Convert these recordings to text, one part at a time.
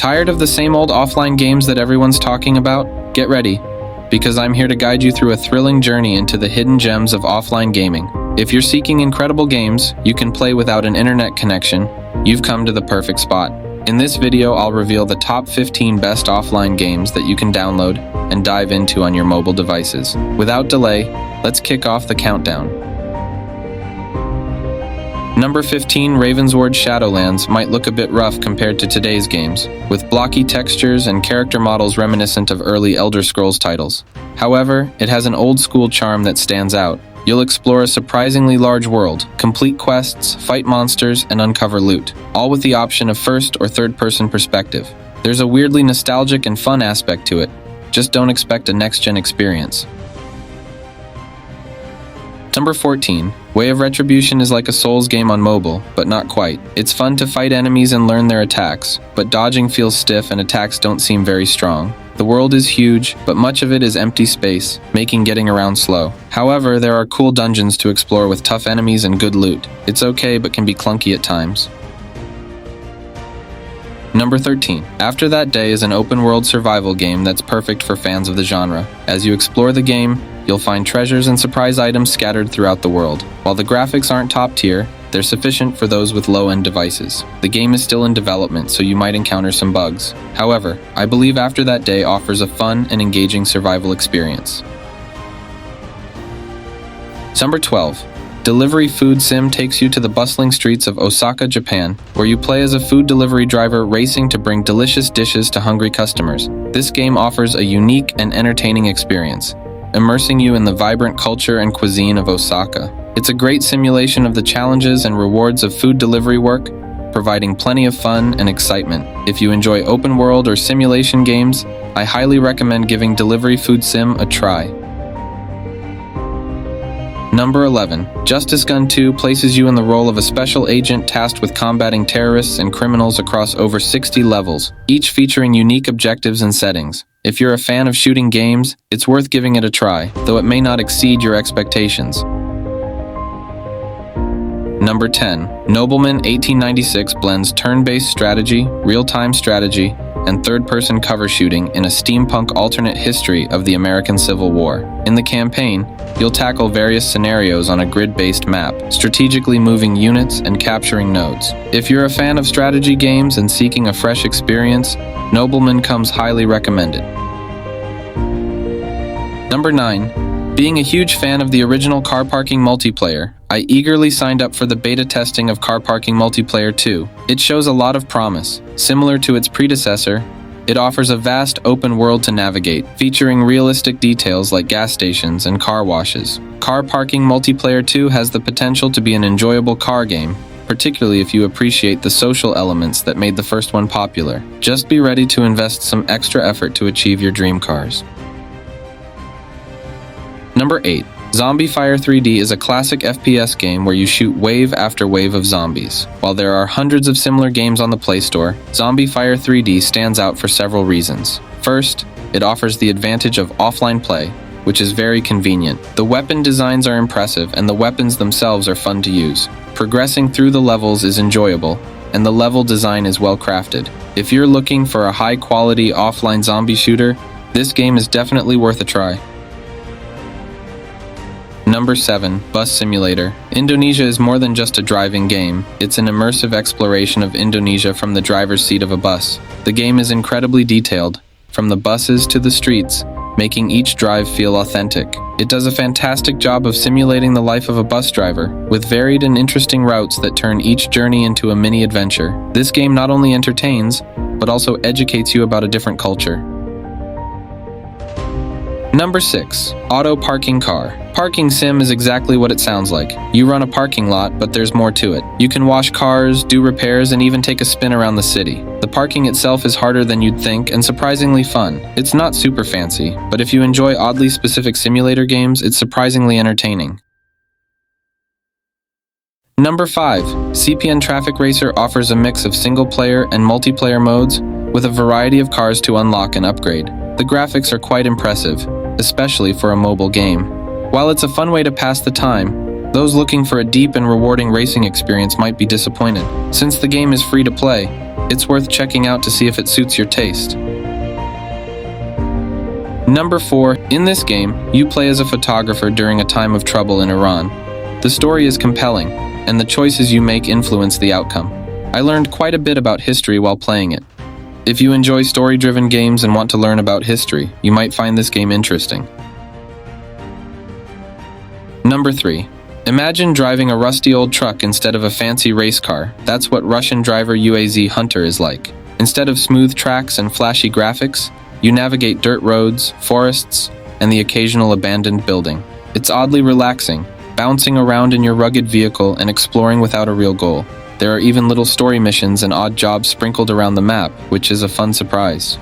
Tired of the same old offline games that everyone's talking about? Get ready, because I'm here to guide you through a thrilling journey into the hidden gems of offline gaming. If you're seeking incredible games you can play without an internet connection, you've come to the perfect spot. In this video, I'll reveal the top 15 best offline games that you can download and dive into on your mobile devices. Without delay, let's kick off the countdown. Number 15, Ravenswood Shadowlands might look a bit rough compared to today's games, with blocky textures and character models reminiscent of early Elder Scrolls titles. However, it has an old-school charm that stands out. You'll explore a surprisingly large world, complete quests, fight monsters, and uncover loot, all with the option of first or third-person perspective. There's a weirdly nostalgic and fun aspect to it. Just don't expect a next-gen experience. Number 14. Way of Retribution is like a Souls game on mobile, but not quite. It's fun to fight enemies and learn their attacks, but dodging feels stiff and attacks don't seem very strong. The world is huge, but much of it is empty space, making getting around slow. However, there are cool dungeons to explore with tough enemies and good loot. It's okay, but can be clunky at times. Number 13. After That Day is an open-world survival game that's perfect for fans of the genre. As you explore the game, you'll find treasures and surprise items scattered throughout the world. While the graphics aren't top tier, they're sufficient for those with low-end devices. The game is still in development, so you might encounter some bugs. However, I believe After That Day offers a fun and engaging survival experience. Number 12. Delivery Food Sim takes you to the bustling streets of Osaka, Japan, where you play as a food delivery driver racing to bring delicious dishes to hungry customers. This game offers a unique and entertaining experience, immersing you in the vibrant culture and cuisine of Osaka. It's a great simulation of the challenges and rewards of food delivery work, providing plenty of fun and excitement. If you enjoy open world or simulation games, I highly recommend giving Delivery Food Sim a try. Number 11. Justice Gun 2 places you in the role of a special agent tasked with combating terrorists and criminals across over 60 levels, each featuring unique objectives and settings. If you're a fan of shooting games, it's worth giving it a try, though it may not exceed your expectations. Number 10. Nobleman 1896 blends turn-based strategy, real-time strategy, and third-person cover shooting in a steampunk alternate history of the American Civil War. In the campaign, you'll tackle various scenarios on a grid-based map, strategically moving units and capturing nodes. If you're a fan of strategy games and seeking a fresh experience, Nobleman comes highly recommended. Number 9. Being a huge fan of the original car parking multiplayer, I eagerly signed up for the beta testing of Car Parking Multiplayer 2. It shows a lot of promise. Similar to its predecessor, it offers a vast open world to navigate, featuring realistic details like gas stations and car washes. Car Parking Multiplayer 2 has the potential to be an enjoyable car game, particularly if you appreciate the social elements that made the first one popular. Just be ready to invest some extra effort to achieve your dream cars. Number 8. Zombie Fire 3D is a classic FPS game where you shoot wave after wave of zombies. While there are hundreds of similar games on the Play Store, Zombie Fire 3D stands out for several reasons. First, it offers the advantage of offline play, which is very convenient. The weapon designs are impressive and the weapons themselves are fun to use. Progressing through the levels is enjoyable, and the level design is well crafted. If you're looking for a high-quality offline zombie shooter, this game is definitely worth a try. Number 7. Bus Simulator. Indonesia is more than just a driving game. It's an immersive exploration of Indonesia from the driver's seat of a bus. The game is incredibly detailed, from the buses to the streets, making each drive feel authentic. It does a fantastic job of simulating the life of a bus driver, with varied and interesting routes that turn each journey into a mini-adventure. This game not only entertains, but also educates you about a different culture. Number 6. Auto Parking Car. Parking sim is exactly what it sounds like. You run a parking lot, but there's more to it. You can wash cars, do repairs, and even take a spin around the city. The parking itself is harder than you'd think and surprisingly fun. It's not super fancy, but if you enjoy oddly specific simulator games, it's surprisingly entertaining. Number 5. CPN Traffic Racer offers a mix of single-player and multiplayer modes with a variety of cars to unlock and upgrade. The graphics are quite impressive, especially for a mobile game. While it's a fun way to pass the time, those looking for a deep and rewarding racing experience might be disappointed. Since the game is free to play, It's worth checking out to see if it suits your taste. Number 4. In this game, you play as a photographer during a time of trouble in Iran. The story is compelling, and the choices you make influence the outcome. I learned quite a bit about history while playing it. If you enjoy story-driven games and want to learn about history, you might find this game interesting. Number 3. Imagine driving a rusty old truck instead of a fancy race car. That's what Russian driver UAZ Hunter is like. Instead of smooth tracks and flashy graphics, you navigate dirt roads, forests, and the occasional abandoned building. It's oddly relaxing, bouncing around in your rugged vehicle and exploring without a real goal. There are even little story missions and odd jobs sprinkled around the map, which is a fun surprise.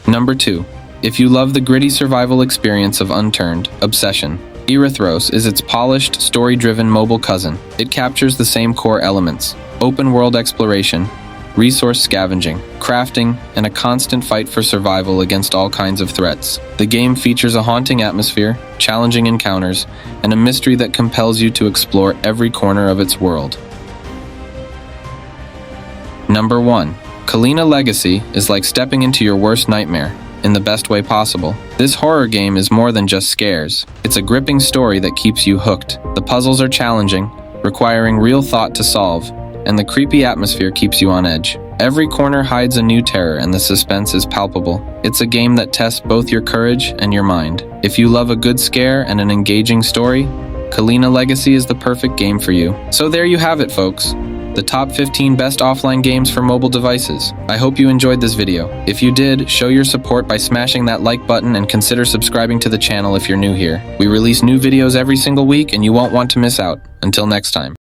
Number 2. If you love the gritty survival experience of Unturned, Obsession, Erios is its polished, story-driven mobile cousin. It captures the same core elements: open-world exploration, resource scavenging, crafting, and a constant fight for survival against all kinds of threats. The game features a haunting atmosphere, challenging encounters, and a mystery that compels you to explore every corner of its world. Number 1. Kina Legacy is like stepping into your worst nightmare, in the best way possible. This horror game is more than just scares. It's a gripping story that keeps you hooked. The puzzles are challenging, requiring real thought to solve, and the creepy atmosphere keeps you on edge. Every corner hides a new terror and the suspense is palpable. It's a game that tests both your courage and your mind. If you love a good scare and an engaging story, Kina Legacy is the perfect game for you. So there you have it, folks. The top 15 best offline games for mobile devices. I hope you enjoyed this video. If you did, show your support by smashing that like button and consider subscribing to the channel if you're new here. We release new videos every single week and you won't want to miss out. Until next time.